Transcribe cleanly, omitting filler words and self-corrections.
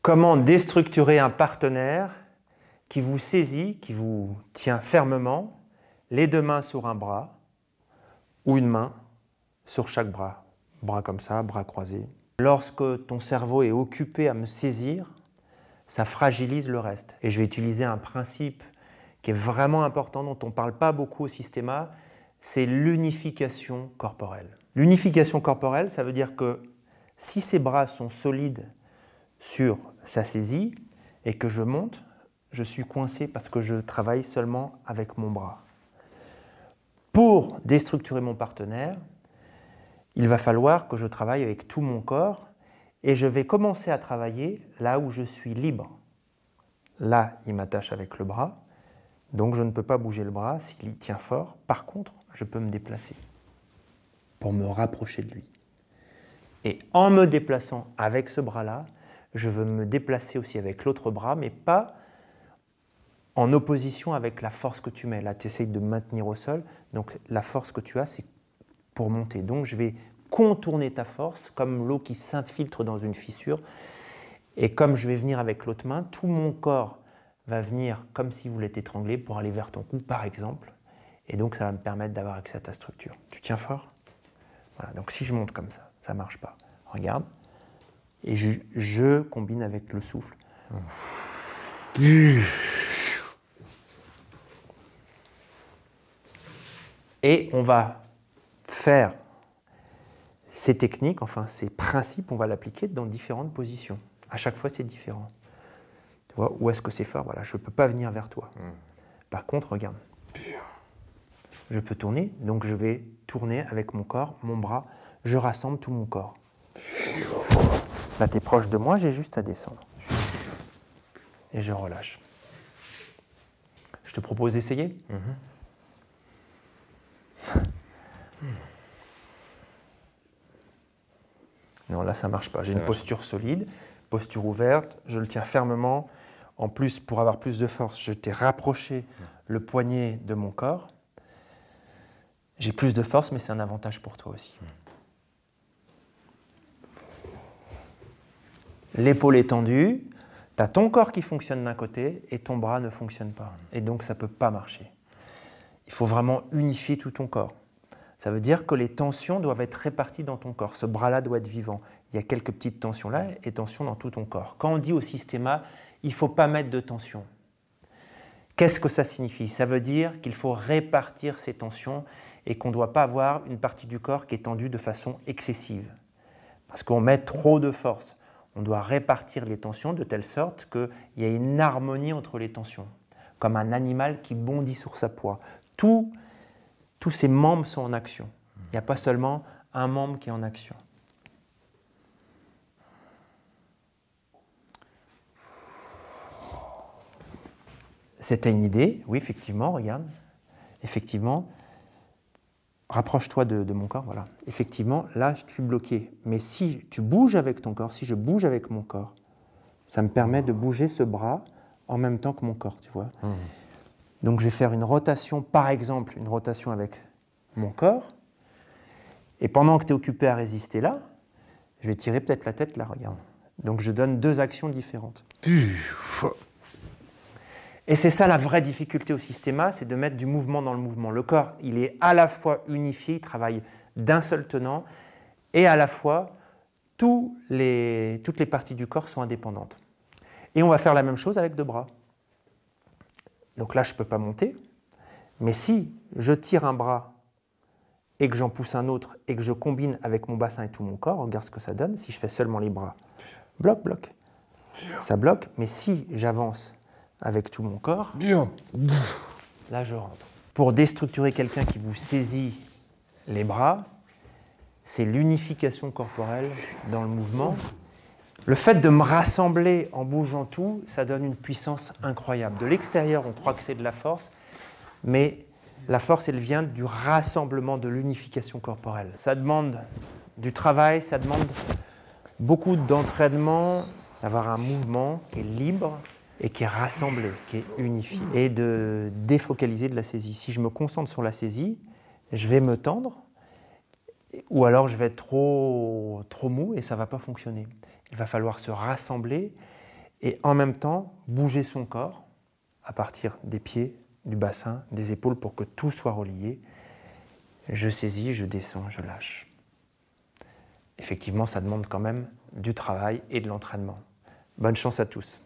Comment déstructurer un partenaire qui vous saisit, qui vous tient fermement, les deux mains sur un bras ou une main sur chaque bras. Bras comme ça, bras croisés. Lorsque ton cerveau est occupé à me saisir, ça fragilise le reste. Et je vais utiliser un principe qui est vraiment important, dont on ne parle pas beaucoup au Systéma, c'est l'unification corporelle. L'unification corporelle, ça veut dire que si ces bras sont solides sur sa saisie et que je monte, je suis coincé parce que je travaille seulement avec mon bras. Pour déstructurer mon partenaire, il va falloir que je travaille avec tout mon corps et je vais commencer à travailler là où je suis libre. Là, il m'attache avec le bras, donc je ne peux pas bouger le bras s'il tient fort. Par contre, je peux me déplacer pour me rapprocher de lui. Et en me déplaçant avec ce bras-là, je veux me déplacer aussi avec l'autre bras, mais pas en opposition avec la force que tu mets. Là, tu essayes de me maintenir au sol, donc la force que tu as, c'est pour monter. Donc, je vais contourner ta force comme l'eau qui s'infiltre dans une fissure. Et comme je vais venir avec l'autre main, tout mon corps va venir comme s'il voulait t'étrangler pour aller vers ton cou, par exemple. Et donc, ça va me permettre d'avoir accès à ta structure. Tu tiens fort ? Voilà. Donc, si je monte comme ça ne marche pas. Regarde. Et je combine avec le souffle. Et on va faire ces techniques, enfin ces principes, on va l'appliquer dans différentes positions. À chaque fois, c'est différent. Tu vois, où est-ce que c'est fort ? Voilà, je ne peux pas venir vers toi. Par contre, regarde. Je peux tourner, donc je vais tourner avec mon corps, mon bras. Je rassemble tout mon corps. Là, tu es proche de moi, j'ai juste à descendre. Et je relâche. Je te propose d'essayer. Non, là, ça ne marche pas. J'ai une posture solide, posture ouverte, je le tiens fermement. En plus, pour avoir plus de force, je t'ai rapproché le poignet de mon corps. J'ai plus de force, mais c'est un avantage pour toi aussi. L'épaule est tendue, tu as ton corps qui fonctionne d'un côté et ton bras ne fonctionne pas. Et donc, ça ne peut pas marcher. Il faut vraiment unifier tout ton corps. Ça veut dire que les tensions doivent être réparties dans ton corps. Ce bras-là doit être vivant. Il y a quelques petites tensions là et tensions dans tout ton corps. Quand on dit au Systéma, il ne faut pas mettre de tension. Qu'est-ce que ça signifie ? Ça veut dire qu'il faut répartir ces tensions et qu'on ne doit pas avoir une partie du corps qui est tendue de façon excessive. Parce qu'on met trop de force. On doit répartir les tensions de telle sorte qu'il y ait une harmonie entre les tensions. Comme un animal qui bondit sur sa proie. Tous ces membres sont en action. Il n'y a pas seulement un membre qui est en action. C'était une idée, oui, effectivement, regarde. Effectivement, rapproche-toi de mon corps, voilà. Effectivement, là, je suis bloqué. Mais si tu bouges avec ton corps, si je bouge avec mon corps, ça me permet de bouger ce bras en même temps que mon corps, tu vois. Donc, je vais faire une rotation, par exemple, une rotation avec mon corps. Et pendant que tu es occupé à résister là, je vais tirer peut-être la tête là, regarde. Donc, je donne deux actions différentes. Et c'est ça la vraie difficulté au Systéma, c'est de mettre du mouvement dans le mouvement. Le corps, il est à la fois unifié, il travaille d'un seul tenant, et à la fois, toutes les parties du corps sont indépendantes. Et on va faire la même chose avec deux bras. Donc là, je ne peux pas monter, mais si je tire un bras et que j'en pousse un autre et que je combine avec mon bassin et tout mon corps, regarde ce que ça donne. Si je fais seulement les bras, bloc, bloc, ça bloque. Mais si j'avance avec tout mon corps, là je rentre. Pour déstructurer quelqu'un qui vous saisit les bras, c'est l'unification corporelle dans le mouvement. Le fait de me rassembler en bougeant tout, ça donne une puissance incroyable. De l'extérieur, on croit que c'est de la force, mais la force, elle vient du rassemblement, de l'unification corporelle. Ça demande du travail, ça demande beaucoup d'entraînement, d'avoir un mouvement qui est libre et qui est rassemblé, qui est unifié, et de défocaliser de la saisie. Si je me concentre sur la saisie, je vais me tendre, ou alors je vais être trop mou et ça ne va pas fonctionner. Il va falloir se rassembler et en même temps bouger son corps à partir des pieds, du bassin, des épaules pour que tout soit relié. Je saisis, je descends, je lâche. Effectivement, ça demande quand même du travail et de l'entraînement. Bonne chance à tous.